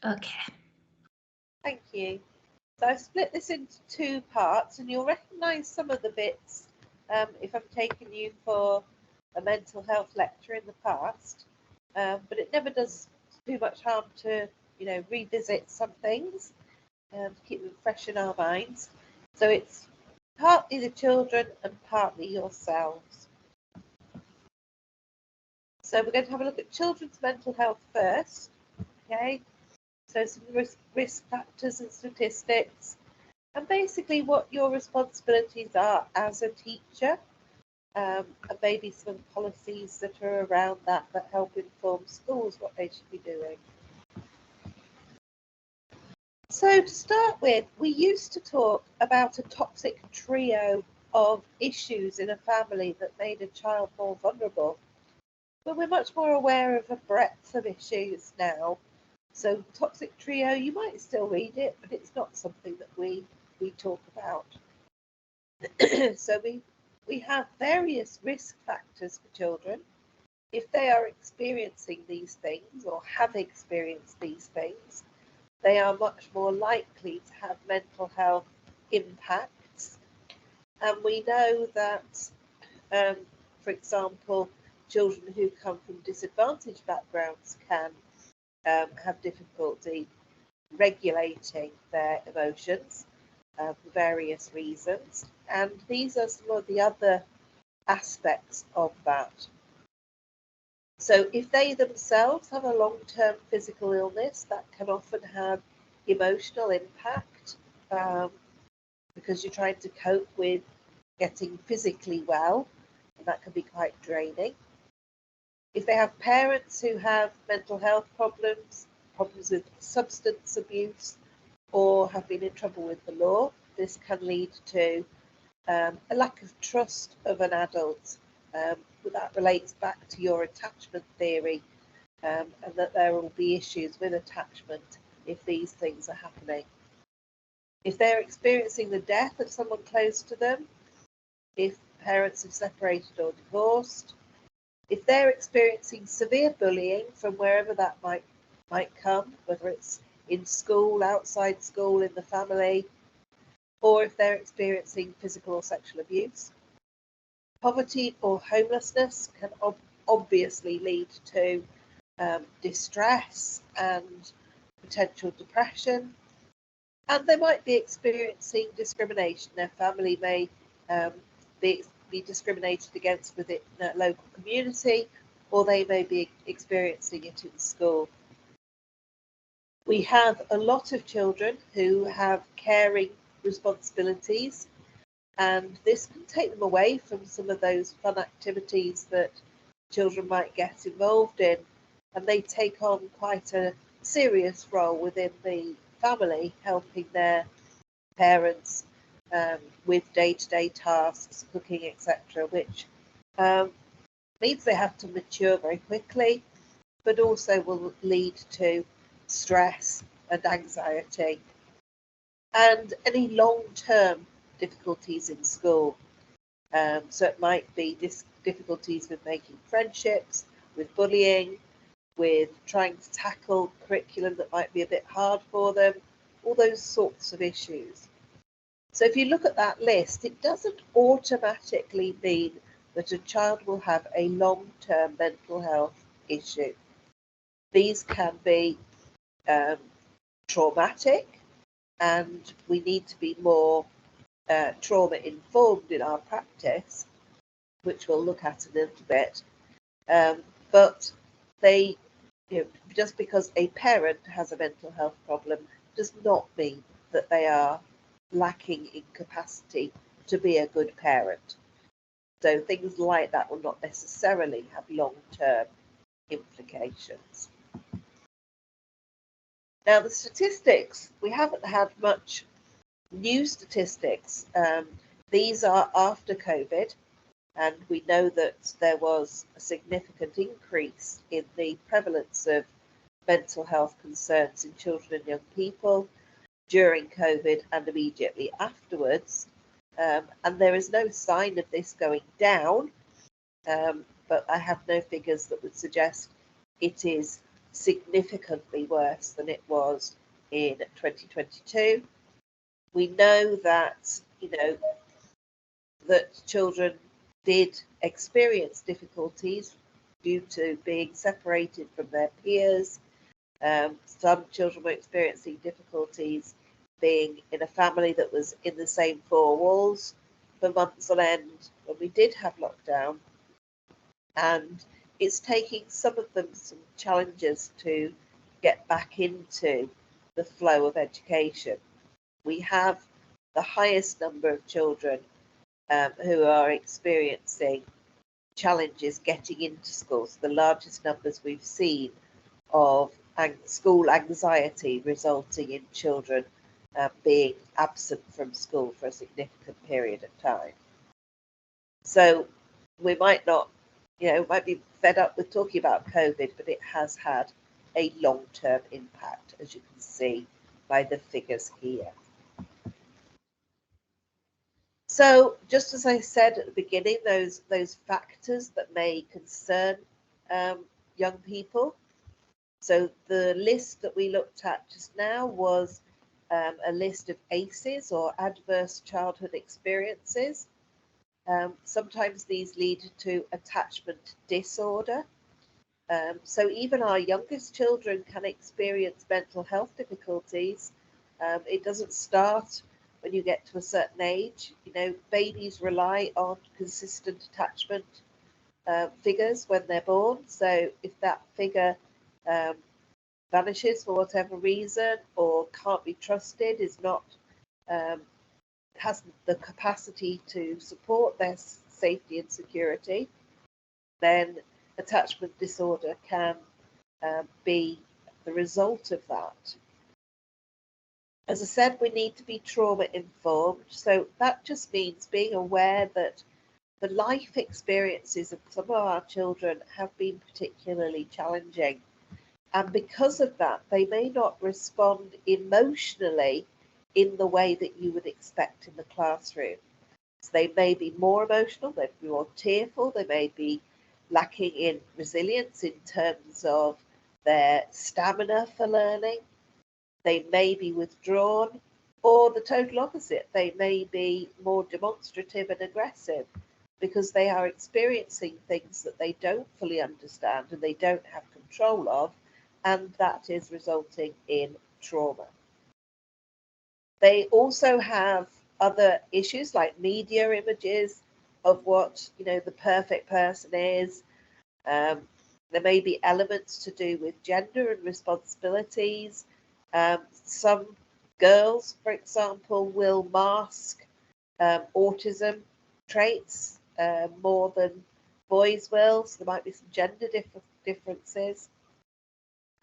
Okay. Thank you. So I've split this into two parts, and you'll recognise some of the bits if I've taken you for a mental health lecture in the past. But it never does too much harm to, revisit some things to keep them fresh in our minds. So it's partly the children and partly yourselves. So we're going to have a look at children's mental health first. Okay, so some risk factors and statistics, and basically what your responsibilities are as a teacher, and maybe some policies that are around that help inform schools what they should be doing. So to start with, we used to talk about a toxic trio of issues in a family that made a child more vulnerable, but we're much more aware of a breadth of issues now. So toxic trio, you might still read it, but it's not something that we talk about. So we have various risk factors for children. If they are experiencing these things or have experienced these things, they are much more likely to have mental health impacts. And we know that, for example, children who come from disadvantaged backgrounds can have difficulty regulating their emotions for various reasons. And these are some of the other aspects of that. So if they themselves have a long-term physical illness, that can often have emotional impact because you're trying to cope with getting physically well, and that can be quite draining. If they have parents who have mental health problems with substance abuse, or have been in trouble with the law, this can lead to a lack of trust of an adult. That relates back to your attachment theory, and that there will be issues with attachment if these things are happening. If they're experiencing the death of someone close to them, if parents have separated or divorced, if they're experiencing severe bullying from wherever that might come, whether it's in school, outside school, in the family, or if they're experiencing physical or sexual abuse. Poverty or homelessness can obviously lead to distress and potential depression, and they might be experiencing discrimination. Their family may be discriminated against within a local community, or they may be experiencing it in school. We have a lot of children who have caring responsibilities, and this can take them away from some of those fun activities that children might get involved in, and they take on quite a serious role within the family, helping their parents with day-to-day tasks, cooking, etc., which means they have to mature very quickly, but also will lead to stress and anxiety and any long-term difficulties in school. So it might be difficulties with making friendships, with bullying, with trying to tackle curriculum that might be a bit hard for them, all those sorts of issues. So if you look at that list, it doesn't automatically mean that a child will have a long-term mental health issue. These can be traumatic, and we need to be more trauma informed in our practice, which we'll look at a little bit. But they, just because a parent has a mental health problem does not mean that they are lacking in capacity to be a good parent. So things like that will not necessarily have long-term implications. Now, the statistics, we haven't had much new statistics. These are after COVID, and we know that there was a significant increase in the prevalence of mental health concerns in children and young people during COVID and immediately afterwards. And there is no sign of this going down, but I have no figures that would suggest it is significantly worse than it was in 2022. We know that, that children did experience difficulties due to being separated from their peers. Some children were experiencing difficulties being in a family that was in the same four walls for months on end when we did have lockdown. And it's taking some of them some challenges to get back into the flow of education. We have the highest number of children who are experiencing challenges getting into schools, the largest numbers we've seen of school anxiety resulting in children being absent from school for a significant period of time. So we might not, might be fed up with talking about COVID, but it has had a long-term impact, as you can see by the figures here. So just as I said at the beginning, those factors that may concern young people. So the list that we looked at just now was a list of ACEs, or adverse childhood experiences. Sometimes these lead to attachment disorder. So even our youngest children can experience mental health difficulties. It doesn't start when you get to a certain age. Babies rely on consistent attachment figures when they're born. So if that figure vanishes for whatever reason, or can't be trusted, is not has the capacity to support their safety and security, then attachment disorder can be the result of that. As I said, we need to be trauma informed. So that just means being aware that the life experiences of some of our children have been particularly challenging. And because of that, they may not respond emotionally in the way that you would expect in the classroom. So they may be more emotional, they may be more tearful, they may be lacking in resilience in terms of their stamina for learning. They may be withdrawn, or the total opposite. They may be more demonstrative and aggressive because they are experiencing things that they don't fully understand and they don't have control of, and that is resulting in trauma. They also have other issues like media images of what the perfect person is. There may be elements to do with gender and responsibilities. Some girls, for example, will mask autism traits more than boys will, so there might be some gender differences.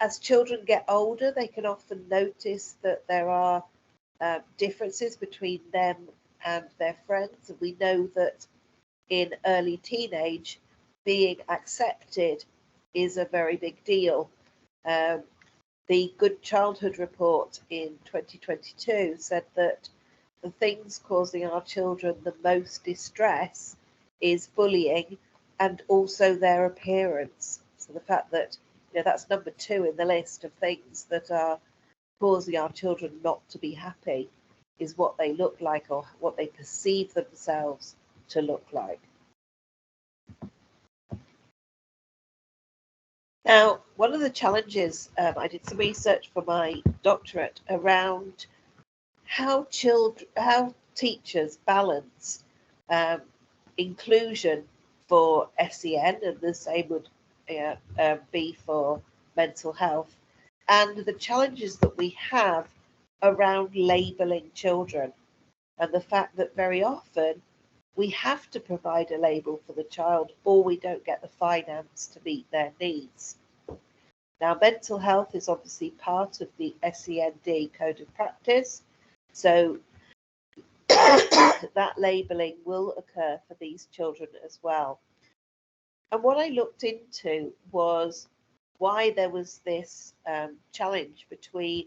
As children get older, they can often notice that there are differences between them and their friends. And we know that in early teenage, being accepted is a very big deal. The Good Childhood Report in 2022 said that the things causing our children the most distress is bullying and also their appearance. So the fact that that's number 2 in the list of things that are causing our children not to be happy is what they look like or what they perceive themselves to look like. Now, one of the challenges, I did some research for my doctorate around how teachers balance inclusion for SEN, and the same would be for mental health, and the challenges that we have around labelling children, and the fact that very often we have to provide a label for the child or we don't get the finance to meet their needs. Now, mental health is obviously part of the SEND Code of Practice, so that labelling will occur for these children as well. And what I looked into was why there was this challenge between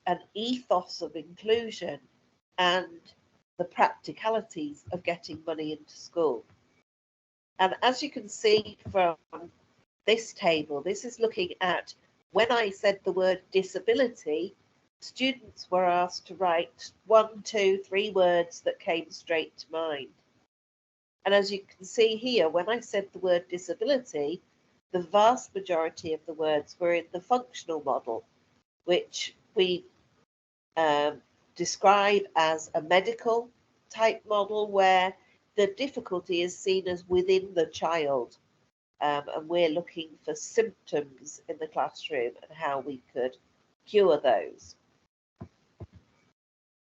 an ethos of inclusion and the practicalities of getting money into school. And as you can see from this table, this is looking at When I said the word disability, students were asked to write 1, 2, 3 words that came straight to mind. And as you can see here, when I said the word disability, the vast majority of the words were in the functional model, which we describe as a medical type model where the difficulty is seen as within the child. And we're looking for symptoms in the classroom and how we could cure those.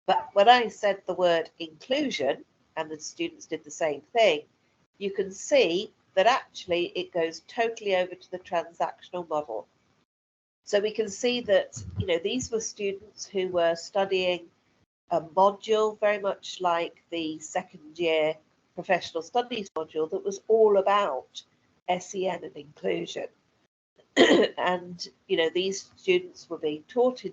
But when I said the word inclusion, and the students did the same thing, you can see that actually it goes totally over to the transactional model. So we can see that, these were students who were studying a module very much like the second year professional studies module that was all about SEN and inclusion. And, these students were being taught in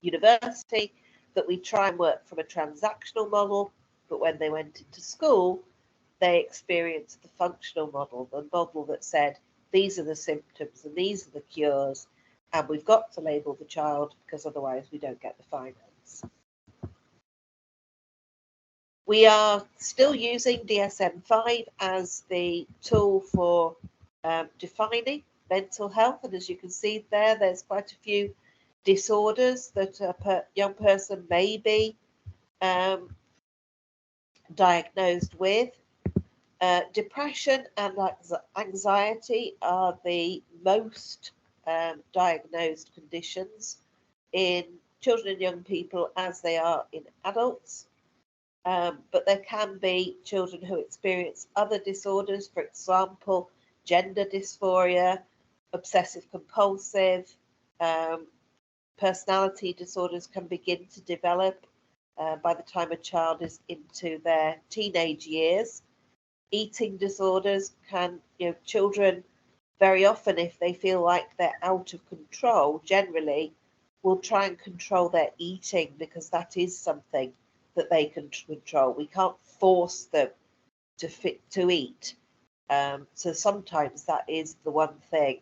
university that we try and work from a transactional model, but when they went into school, they experienced the functional model, the model that said, these are the symptoms and these are the cures, and we've got to label the child because otherwise we don't get the finance. We are still using DSM-5 as the tool for defining mental health, and as you can see there, there's quite a few disorders that a young person may be diagnosed with. Depression and anxiety are the most diagnosed conditions in children and young people as they are in adults. But there can be children who experience other disorders, for example, gender dysphoria, obsessive compulsive, personality disorders can begin to develop by the time a child is into their teenage years. Eating disorders can, children very often, if they feel like they're out of control, generally will try and control their eating because that is something that they can control. We can't force them to eat. So sometimes that is the one thing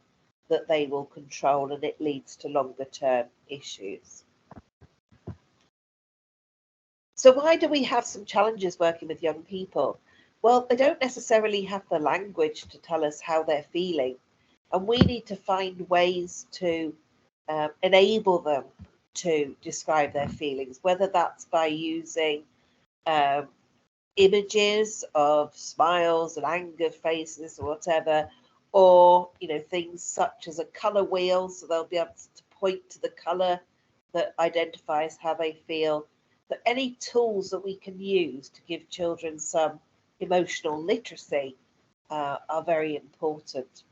that they will control, and it leads to longer term issues. So why do we have some challenges working with young people? Well, they don't necessarily have the language to tell us how they're feeling, and we need to find ways to enable them to describe their feelings, whether that's by using images of smiles and anger faces or whatever, or things such as a color wheel, so they'll be able to point to the color that identifies how they feel. But any tools that we can use to give children some emotional literacy are very important.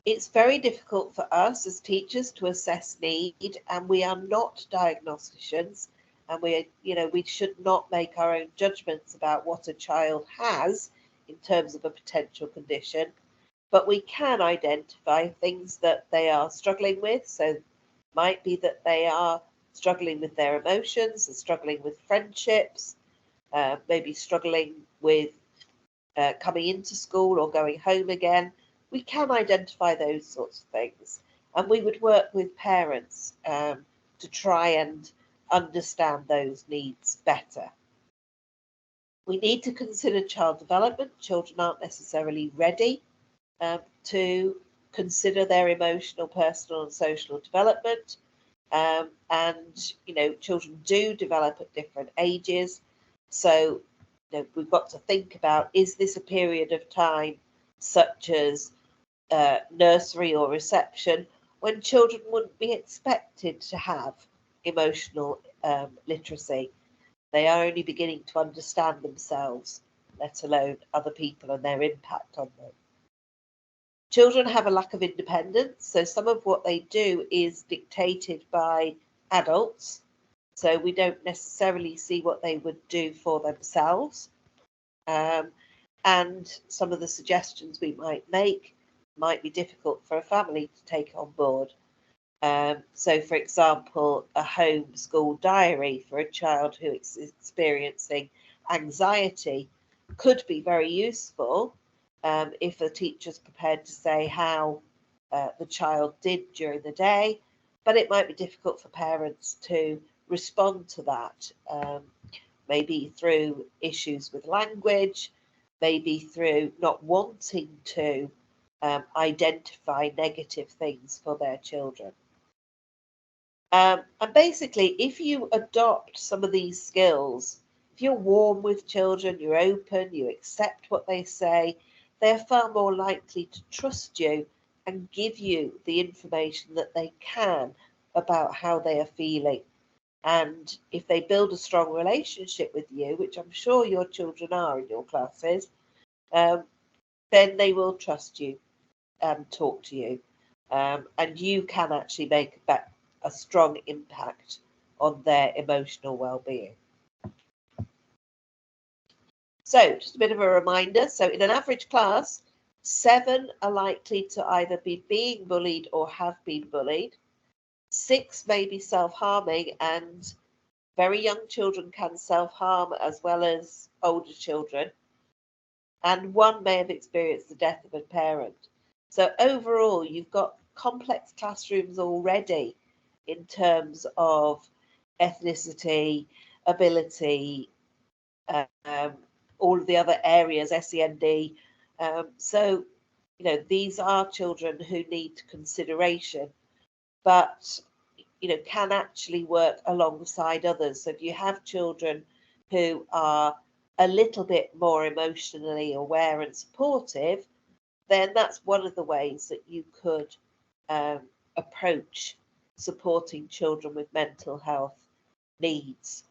It's very difficult for us as teachers to assess need, and we are not diagnosticians, and we should not make our own judgments about what a child has in terms of a potential condition, but we can identify things that they are struggling with. So it might be that they are struggling with their emotions, and struggling with friendships, maybe struggling with coming into school or going home again. We can identify those sorts of things, and we would work with parents to try and understand those needs better. We need to consider child development. Children aren't necessarily ready to consider their emotional, personal and social development. And children do develop at different ages. So we've got to think about, is this a period of time such as nursery or reception when children wouldn't be expected to have emotional literacy? They are only beginning to understand themselves, let alone other people and their impact on them. Children have a lack of independence, so some of what they do is dictated by adults, so we don't necessarily see what they would do for themselves. And some of the suggestions we might make might be difficult for a family to take on board. So, for example, a homeschool diary for a child who is experiencing anxiety could be very useful if the teacher's prepared to say how the child did during the day, but it might be difficult for parents to respond to that, maybe through issues with language, maybe through not wanting to identify negative things for their children. And basically, if you adopt some of these skills, if you're warm with children, you're open, you accept what they say, they're far more likely to trust you and give you the information that they can about how they are feeling. And if they build a strong relationship with you, which I'm sure your children are in your classes, then they will trust you and talk to you. And you can actually make a strong impact on their emotional well-being. So just a bit of a reminder. So in an average class, 7 are likely to either be being bullied or have been bullied. 6 may be self-harming, and very young children can self-harm as well as older children. And 1 may have experienced the death of a parent. So overall, you've got complex classrooms already in terms of ethnicity, ability, all of the other areas, SEND. So, you know, these are children who need consideration, but, you know, can actually work alongside others. So if you have children who are a little bit more emotionally aware and supportive, then that's one of the ways that you could approach supporting children with mental health needs.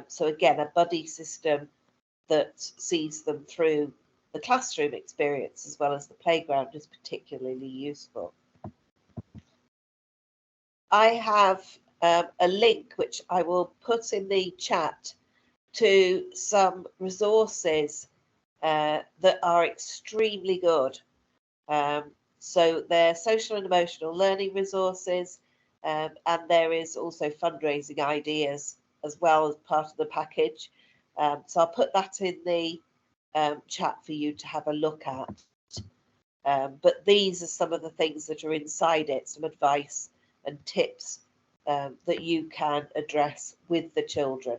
So again, a buddy system that sees them through the classroom experience as well as the playground is particularly useful. I have a link which I will put in the chat to some resources that are extremely good. So they're social and emotional learning resources, and there is also fundraising ideas as well as part of the package. So I'll put that in the chat for you to have a look at. But these are some of the things that are inside it, some advice and tips that you can address with the children.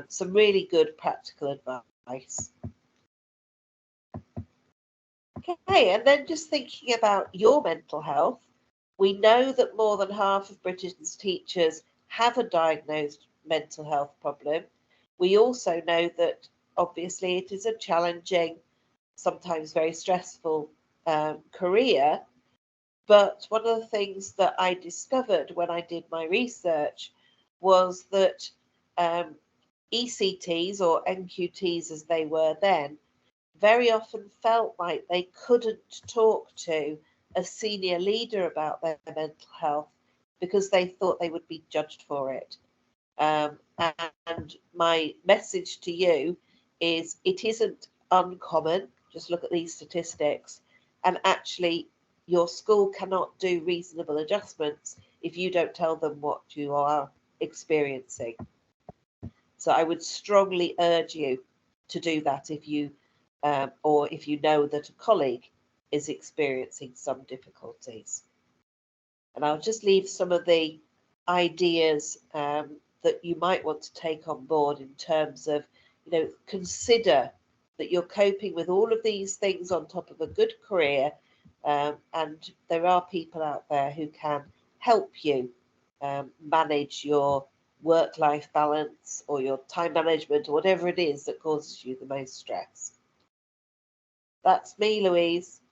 Some really good practical advice. Okay, and then just thinking about your mental health, we know that more than half of British teachers have a diagnosed mental health problem. We also know that obviously it is a challenging, sometimes very stressful career. But one of the things that I discovered when I did my research was that ECTs, or NQTs as they were then, very often felt like they couldn't talk to a senior leader about their mental health because they thought they would be judged for it. And my message to you is it isn't uncommon. Just look at these statistics. And actually, your school cannot do reasonable adjustments if you don't tell them what you are experiencing. So I would strongly urge you to do that if you or if you know that a colleague is experiencing some difficulties. And I'll just leave some of the ideas that you might want to take on board in terms of, you know, consider that you're coping with all of these things on top of a good career, and there are people out there who can help you manage your work-life balance or your time management or whatever it is that causes you the most stress. That's me, Louise.